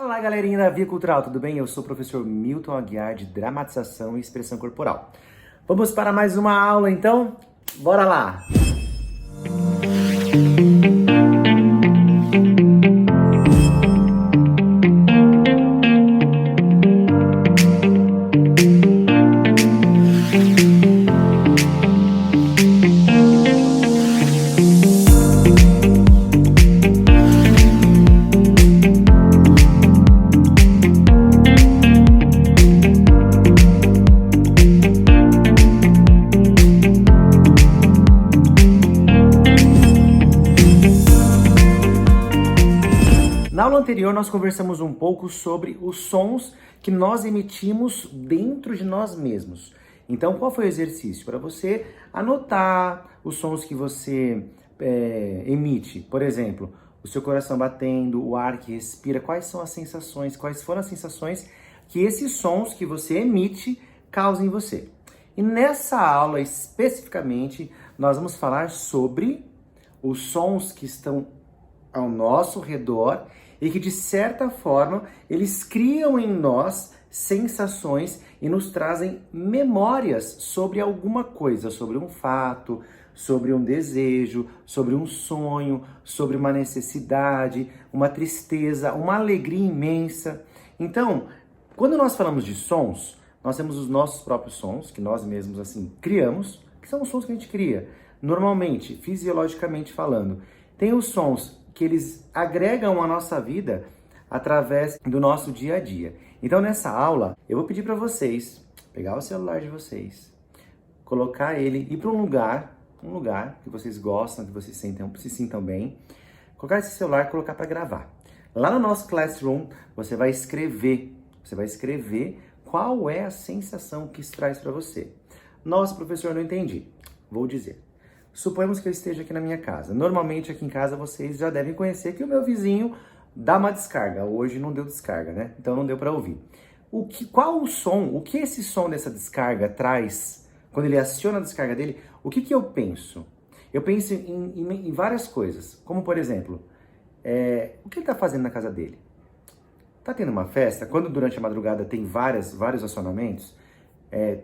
Fala galerinha da Via Cultural, tudo bem? Eu sou o professor Milton Aguiar de Dramatização e Expressão Corporal. Vamos para mais uma aula então? Bora lá! Na aula anterior, nós conversamos um pouco sobre os sons que nós emitimos dentro de nós mesmos. Então, qual foi o exercício? Para você anotar os sons que você emite. Por exemplo, o seu coração batendo, o ar que respira, quais são as sensações, quais foram as sensações que esses sons que você emite causam em você. E nessa aula, especificamente, nós vamos falar sobre os sons que estão ao nosso redor e que, de certa forma, eles criam em nós sensações e nos trazem memórias sobre alguma coisa, sobre um fato, sobre um desejo, sobre um sonho, sobre uma necessidade, uma tristeza, uma alegria imensa. Então, quando nós falamos de sons, nós temos os nossos próprios sons, que nós mesmos assim criamos, que são os sons que a gente cria, normalmente, fisiologicamente falando. Tem os sons que eles agregam a nossa vida através do nosso dia a dia. Então, nessa aula, eu vou pedir para vocês pegar o celular de vocês, colocar ele, ir para um lugar que vocês gostam, que vocês se sintam bem, colocar esse celular e colocar para gravar. Lá no nosso Classroom, você vai escrever qual é a sensação que isso traz para você. Nossa, professor, não entendi. Vou dizer. Suponhamos que eu esteja aqui na minha casa. Normalmente aqui em casa vocês já devem conhecer que o meu vizinho dá uma descarga. Hoje não deu descarga, né? Então não deu para ouvir. Qual o som, o que esse som dessa descarga traz, quando ele aciona a descarga dele, o que eu penso? Eu penso em várias coisas, como por exemplo, o que ele está fazendo na casa dele? Tá tendo uma festa? Quando durante a madrugada tem vários acionamentos,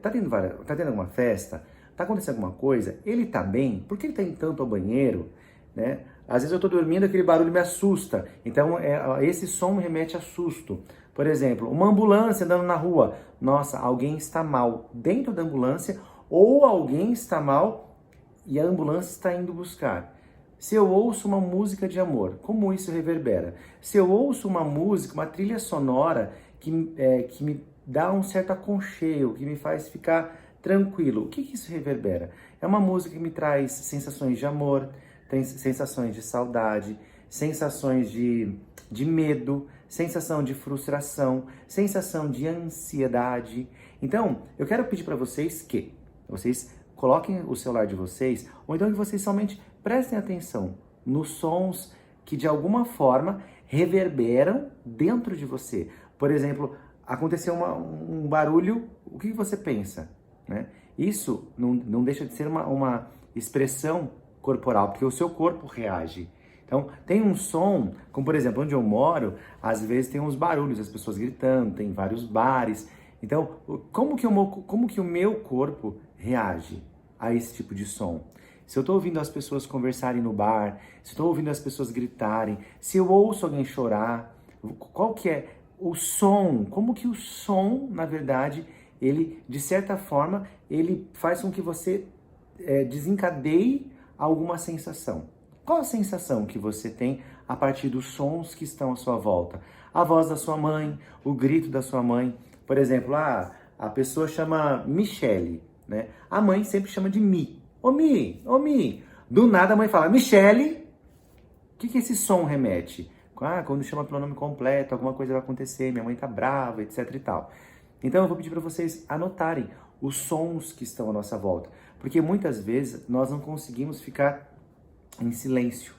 tá tendo uma festa? Tá acontecendo alguma coisa? Ele tá bem? Por que ele tá indo tanto ao banheiro? Né? Às vezes eu tô dormindo, aquele barulho me assusta. Então, esse som me remete a susto. Por exemplo, uma ambulância andando na rua. Nossa, alguém está mal dentro da ambulância ou alguém está mal e a ambulância está indo buscar. Se eu ouço uma música de amor, como isso reverbera? Se eu ouço uma música, uma trilha sonora que me dá um certo aconchego, que me faz ficar tranquilo, o que isso reverbera? É uma música que me traz sensações de amor, sensações de saudade, sensações de medo, sensação de frustração, sensação de ansiedade. Então, eu quero pedir para vocês que vocês coloquem o celular de vocês, ou então que vocês somente prestem atenção nos sons que de alguma forma reverberam dentro de você. Por exemplo, aconteceu um barulho, o que você pensa? Né? Isso não deixa de ser uma expressão corporal, porque o seu corpo reage. Então, tem um som, como por exemplo, onde eu moro, às vezes tem uns barulhos, as pessoas gritando, tem vários bares. Então, como que o meu corpo reage a esse tipo de som? Se eu estou ouvindo as pessoas conversarem no bar, se eu estou ouvindo as pessoas gritarem, se eu ouço alguém chorar, qual que é o som? Como que o som, na verdade, ele, de certa forma, ele faz com que você desencadeie alguma sensação. Qual a sensação que você tem a partir dos sons que estão à sua volta? A voz da sua mãe, o grito da sua mãe. Por exemplo, a pessoa chama Michele, né? A mãe sempre chama de Mi. Ô Mi, ô Mi. Do nada a mãe fala, Michele. O que esse som remete? Quando chama pelo nome completo, alguma coisa vai acontecer, minha mãe tá brava, etc e tal. Então eu vou pedir para vocês anotarem os sons que estão à nossa volta, porque muitas vezes nós não conseguimos ficar em silêncio.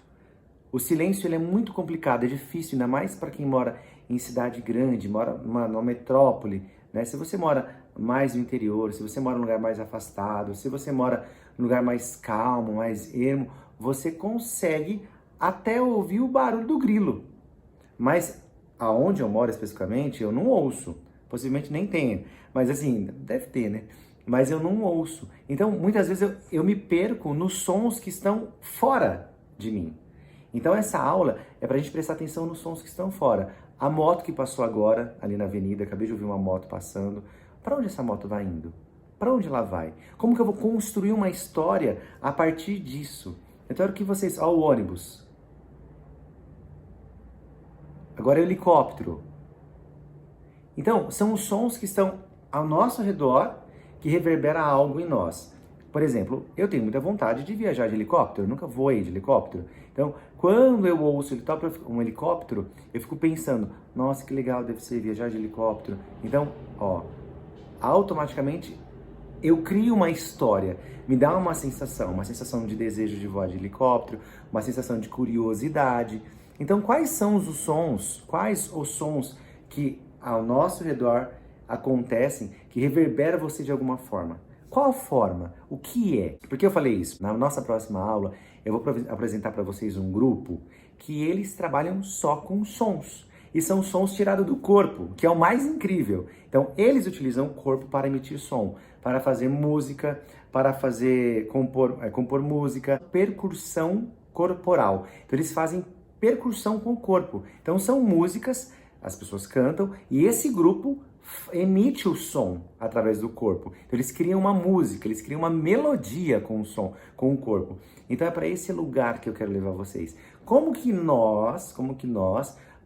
O silêncio ele é muito complicado, é difícil, ainda mais para quem mora em cidade grande, mora numa metrópole, né? Se você mora mais no interior, se você mora num lugar mais afastado, se você mora num lugar mais calmo, mais ermo, você consegue até ouvir o barulho do grilo. Mas aonde eu moro especificamente, eu não ouço. Possivelmente nem tenha, mas assim, deve ter, né? Mas eu não ouço. Então, muitas vezes eu me perco nos sons que estão fora de mim. Então, essa aula é para a gente prestar atenção nos sons que estão fora. A moto que passou agora, ali na avenida, acabei de ouvir uma moto passando. Para onde essa moto vai indo? Para onde ela vai? Como que eu vou construir uma história a partir disso? Então, eu quero que vocês... Ó, o ônibus. Agora é o helicóptero. Então, são os sons que estão ao nosso redor que reverbera algo em nós. Por exemplo, eu tenho muita vontade de viajar de helicóptero, eu nunca voei de helicóptero. Então, quando eu ouço um helicóptero, eu fico pensando, nossa, que legal deve ser viajar de helicóptero. Então, ó, automaticamente eu crio uma história, me dá uma sensação de desejo de voar de helicóptero, uma sensação de curiosidade. Então, quais são os sons, quais os sons que ao nosso redor acontecem que reverbera você de alguma forma? Qual forma? O que é? Por que eu falei isso? Na nossa próxima aula, eu vou apresentar para vocês um grupo que eles trabalham só com sons. E são sons tirados do corpo, que é o mais incrível. Então, eles utilizam o corpo para emitir som, para fazer música, para compor música, percussão corporal. Então, eles fazem percussão com o corpo. Então, são músicas, as pessoas cantam, e esse grupo emite o som através do corpo. Então, eles criam uma música, eles criam uma melodia com o som, com o corpo. Então, é para esse lugar que eu quero levar vocês. Como que nós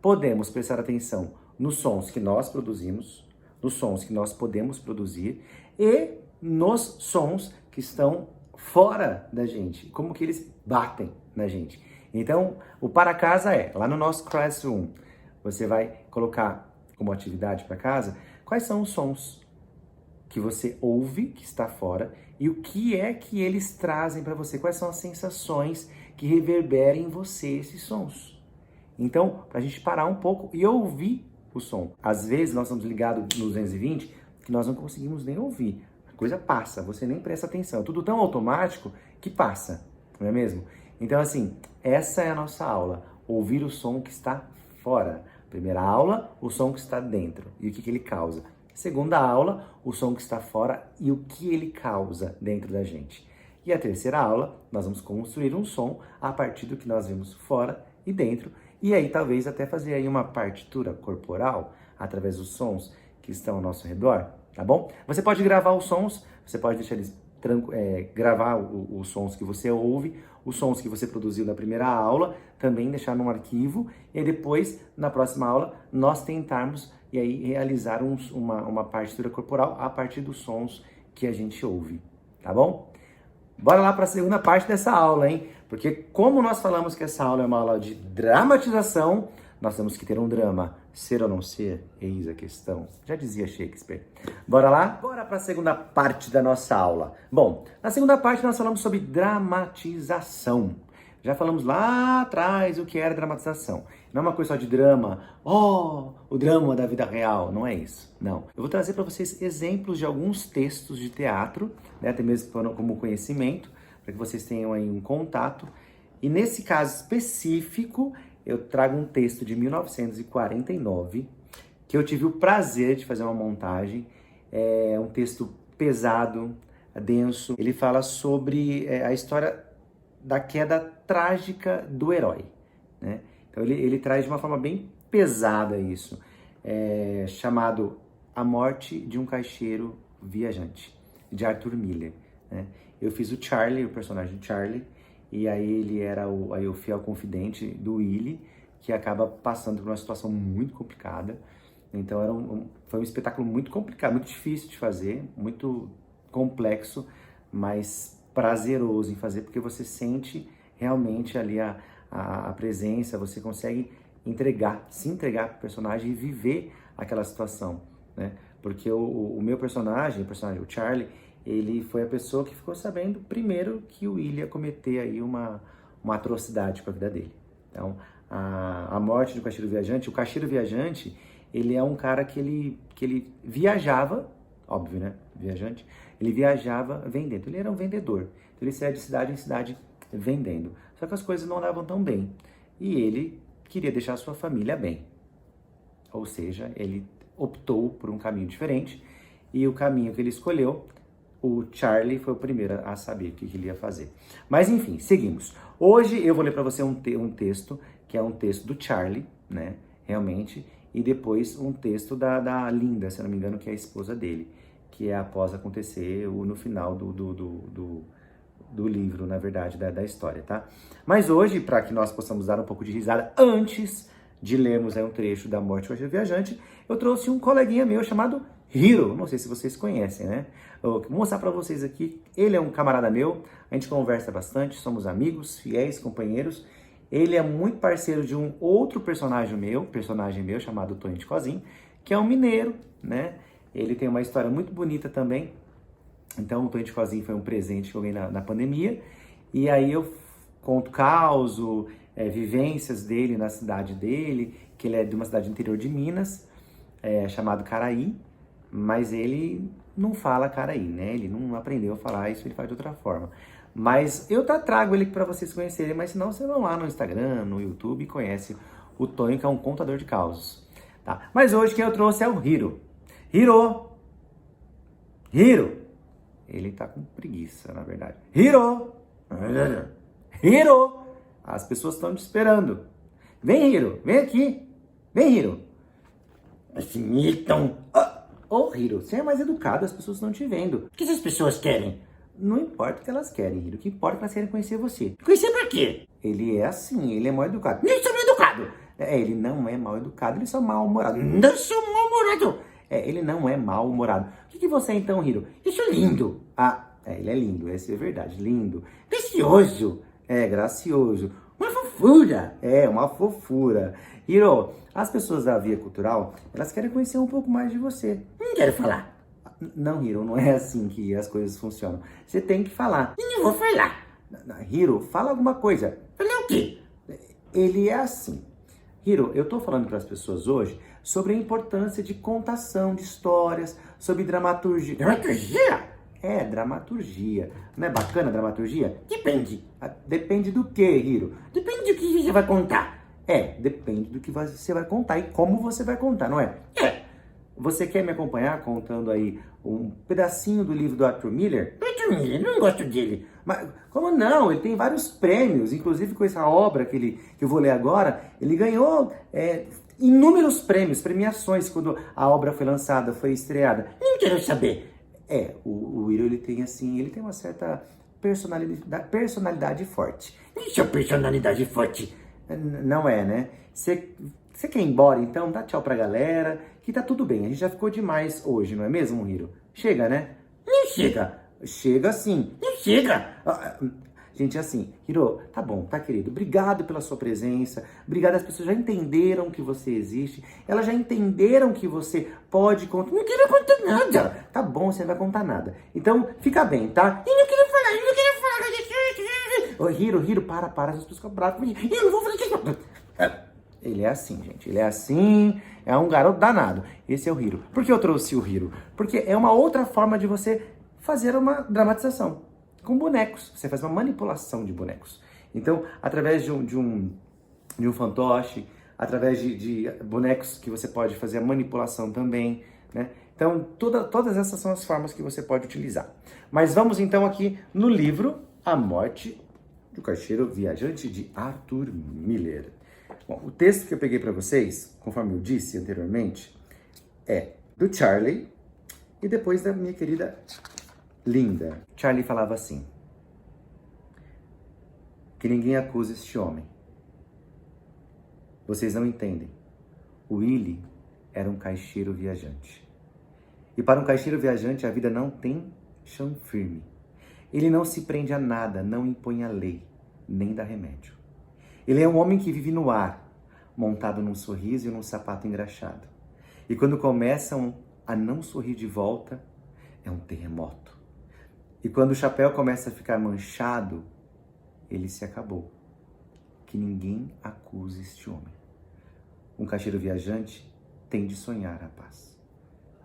podemos prestar atenção nos sons que nós produzimos, nos sons que nós podemos produzir e nos sons que estão fora da gente, como que eles batem na gente. Então, o para casa é, lá no nosso Classroom, você vai colocar como atividade para casa, quais são os sons que você ouve, que está fora, e o que é que eles trazem para você, quais são as sensações que reverberem em você esses sons. Então, para a gente parar um pouco e ouvir o som. Às vezes, nós estamos ligados no 220 que nós não conseguimos nem ouvir. A coisa passa, você nem presta atenção. Tudo tão automático que passa, não é mesmo? Então, assim, essa é a nossa aula. Ouvir o som que está fora. Primeira aula, o som que está dentro e o que ele causa. Segunda aula, o som que está fora e o que ele causa dentro da gente. E a terceira aula, nós vamos construir um som a partir do que nós vemos fora e dentro. E aí talvez até fazer aí uma partitura corporal através dos sons que estão ao nosso redor, tá bom? Você pode gravar os sons, você pode deixar eles gravar os sons que você ouve, os sons que você produziu na primeira aula, também deixar num arquivo, e aí depois, na próxima aula, nós tentarmos e aí realizar uma partitura corporal a partir dos sons que a gente ouve, tá bom? Bora lá para a segunda parte dessa aula, hein? Porque como nós falamos que essa aula é uma aula de dramatização, nós temos que ter um drama. Ser ou não ser? Eis a questão. Já dizia Shakespeare. Bora lá? Bora para a segunda parte da nossa aula. Bom, na segunda parte nós falamos sobre dramatização. Já falamos lá atrás o que era dramatização. Não é uma coisa só de drama. Oh, o drama da vida real. Não é isso. Não. Eu vou trazer para vocês exemplos de alguns textos de teatro, né, até mesmo como conhecimento, para que vocês tenham aí um contato. E nesse caso específico, eu trago um texto de 1949, que eu tive o prazer de fazer uma montagem. É um texto pesado, denso. Ele fala sobre a história da queda trágica do herói, né? Então ele traz de uma forma bem pesada isso, chamado A Morte de um Caixeiro Viajante, de Arthur Miller, né? Eu fiz o Charlie, o personagem Charlie, e aí ele era o fiel confidente do Willie, que acaba passando por uma situação muito complicada. Então foi um espetáculo muito complicado, muito difícil de fazer, muito complexo, mas prazeroso em fazer, porque você sente realmente ali a presença, você consegue se entregar para o personagem e viver aquela situação, né? Porque o meu personagem, o Charlie, ele foi a pessoa que ficou sabendo primeiro que o Willie ia cometer aí uma atrocidade para a vida dele. Então, a morte do caixeiro viajante, o caixeiro viajante, ele é um cara que ele viajava, óbvio, né? Viajante, ele viajava vendendo, ele era um vendedor. Então ele saía de cidade em cidade vendendo. Só que as coisas não andavam tão bem. E ele queria deixar a sua família bem. Ou seja, ele optou por um caminho diferente e o caminho que ele escolheu, o Charlie foi o primeiro a saber o que ele ia fazer. Mas enfim, seguimos. Hoje eu vou ler para você um texto, que é um texto do Charlie, né, realmente, e depois um texto da Linda, se eu não me engano, que é a esposa dele, que é após acontecer no final do livro, na verdade, da história, tá? Mas hoje, para que nós possamos dar um pouco de risada antes de lermos um trecho da Morte do Caixeiro Viajante, eu trouxe um coleguinha meu chamado Hiro. Não sei se vocês conhecem, né? Eu vou mostrar para vocês aqui. Ele é um camarada meu, a gente conversa bastante, somos amigos, fiéis, companheiros. Ele é muito parceiro de um outro personagem meu chamado Tonho de Cozin, que é um mineiro, né? Ele tem uma história muito bonita também. Então, o Tonho de Cozin foi um presente que eu ganhei na pandemia. E aí eu conto causo, vivências dele na cidade dele, que ele é de uma cidade interior de Minas, chamado Caraí, mas ele não fala Caraí, né? Ele não aprendeu a falar isso, ele faz de outra forma. Mas eu trago ele para vocês conhecerem, mas senão vocês vão lá no Instagram, no YouTube e conhecem o Tonho, que é um contador de causos. Tá? Mas hoje quem eu trouxe é o Hiro. Hiro! Ele tá com preguiça, na verdade. Hiro! As pessoas estão te esperando. Vem, Hiro, vem aqui. Vem, Hiro. Assim, então... Ô, Hiro, você é mais educado, as pessoas estão te vendo. O que essas pessoas querem? Não importa o que elas querem, Hiro. O que importa é que elas querem conhecer você. Conhecer pra quê? Ele é assim, ele é mal educado. Nem sou mal educado. Ele não é mal educado, ele é só mal-humorado. Não sou mal-humorado. Ele não é mal-humorado. O que você é então, Hiro? Eu sou lindo. Ele é lindo, essa é verdade. Lindo. Gracioso. Gracioso. Uma fofura. Uma fofura. Hiro, as pessoas da Via Cultural, elas querem conhecer um pouco mais de você. Não quero falar. Não, Hiro, não é assim que as coisas funcionam. Você tem que falar. E não vou falar. Hiro, fala alguma coisa. Falar o quê? Ele é assim. Hiro, eu tô falando para as pessoas hoje sobre a importância de contação de histórias, sobre dramaturgia. Dramaturgia? Dramaturgia. Não é bacana a dramaturgia? Depende. Depende do quê, Hiro? Depende do que você vai contar. Depende do que você vai contar e como você vai contar, não é? Você quer me acompanhar contando aí um pedacinho do livro do Arthur Miller? Arthur Miller, não gosto dele. Mas como não? Ele tem vários prêmios, inclusive com essa obra que eu vou ler agora, ele ganhou inúmeros prêmios, premiações quando a obra foi lançada, foi estreada. Nem quero saber. O Hiro, ele tem uma certa personalidade forte. Isso é personalidade forte. Não é, né? Você quer ir embora, então? Dá tchau pra galera, que tá tudo bem. A gente já ficou demais hoje, não é mesmo, Hiro? Chega, né? Não chega. Chega sim. Não chega. Gente, assim, Hiro, tá bom, tá, querido? Obrigado pela sua presença. Obrigado, as pessoas já entenderam que você existe. Elas já entenderam que você pode contar. Não quero contar nada. Tá bom, você não vai contar nada. Então, fica bem, tá? Eu não quero falar. Ô, Hiro, para, as pessoas ficam bravas. Eu não vou fazer isso. Ele é assim, gente. Ele é assim, é um garoto danado. Esse é o Hiro. Por que eu trouxe o Hiro? Porque é uma outra forma de você fazer uma dramatização com bonecos. Você faz uma manipulação de bonecos. Então, através de um fantoche, através de bonecos que você pode fazer a manipulação também, né? Então, todas essas são as formas que você pode utilizar. Mas vamos então aqui no livro A Morte do Caixeiro Viajante, de Arthur Miller. Bom, o texto que eu peguei para vocês, conforme eu disse anteriormente, é do Charlie e depois da minha querida Linda. Charlie falava assim: que ninguém acuse este homem. Vocês não entendem. O Willy era um caixeiro viajante. E para um caixeiro viajante, a vida não tem chão firme. Ele não se prende a nada, não impõe a lei, nem dá remédio. Ele é um homem que vive no ar, montado num sorriso e num sapato engraxado. E quando começam a não sorrir de volta, é um terremoto. E quando o chapéu começa a ficar manchado, ele se acabou. Que ninguém acuse este homem. Um caixeiro viajante tem de sonhar a paz.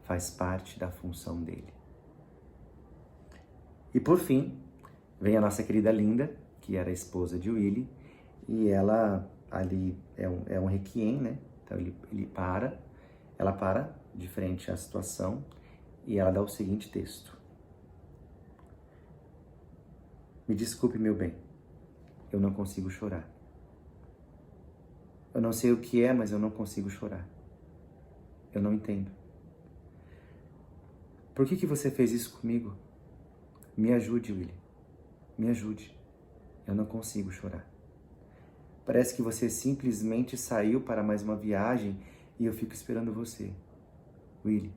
Faz parte da função dele. E por fim, vem a nossa querida Linda, que era a esposa de Willy, e ela ali é um requiem, né? Então ele para, Ela para de frente à situação e ela dá o seguinte texto: me desculpe, meu bem, eu não consigo chorar. Eu não sei o que é, mas eu não consigo chorar. Eu não entendo. Por que você fez isso comigo? Me ajude, Willy. Me ajude. Eu não consigo chorar. Parece que você simplesmente saiu para mais uma viagem e eu fico esperando você. Willy,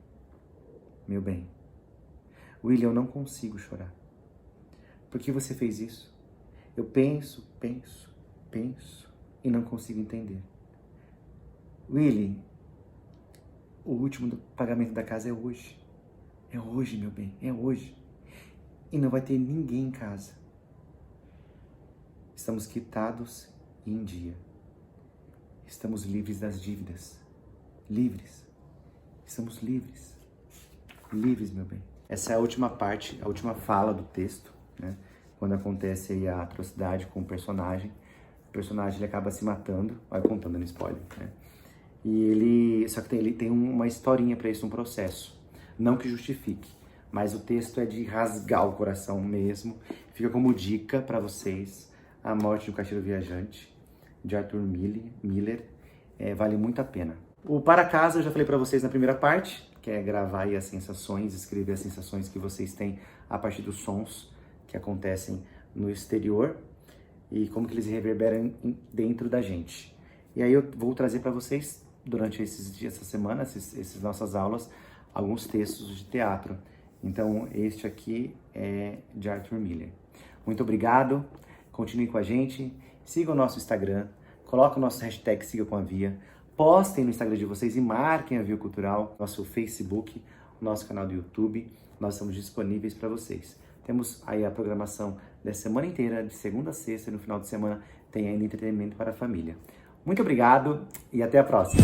meu bem. Willy, eu não consigo chorar. Por que você fez isso? Eu penso e não consigo entender. Willy, o último pagamento da casa é hoje. É hoje, meu bem, é hoje. E não vai ter ninguém em casa. Estamos quitados e em dia. Estamos livres das dívidas. Livres. Estamos livres. Livres, meu bem. Essa é a última parte, a última fala do texto, né? Quando acontece aí a atrocidade com o personagem ele acaba se matando, vai contando no spoiler, né? Só que ele tem uma historinha para isso, um processo. Não que justifique, mas o texto é de rasgar o coração mesmo. Fica como dica para vocês, A Morte do Caixeiro Viajante, de Arthur Miller. Vale muito a pena. O Para Casa eu já falei para vocês na primeira parte, que é gravar aí as sensações, escrever as sensações que vocês têm a partir dos sons que acontecem no exterior e como que eles reverberam dentro da gente. E aí eu vou trazer para vocês, durante esses dias, essa semana, essas nossas aulas, alguns textos de teatro. Então, este aqui é de Arthur Miller. Muito obrigado, continue com a gente, siga o nosso Instagram, coloque o nosso hashtag Siga com a Via, postem no Instagram de vocês e marquem a Via Cultural, nosso Facebook, nosso canal do YouTube, nós estamos disponíveis para vocês. Temos aí a programação da semana inteira, de segunda a sexta, e no final de semana tem ainda entretenimento para a família. Muito obrigado e até a próxima!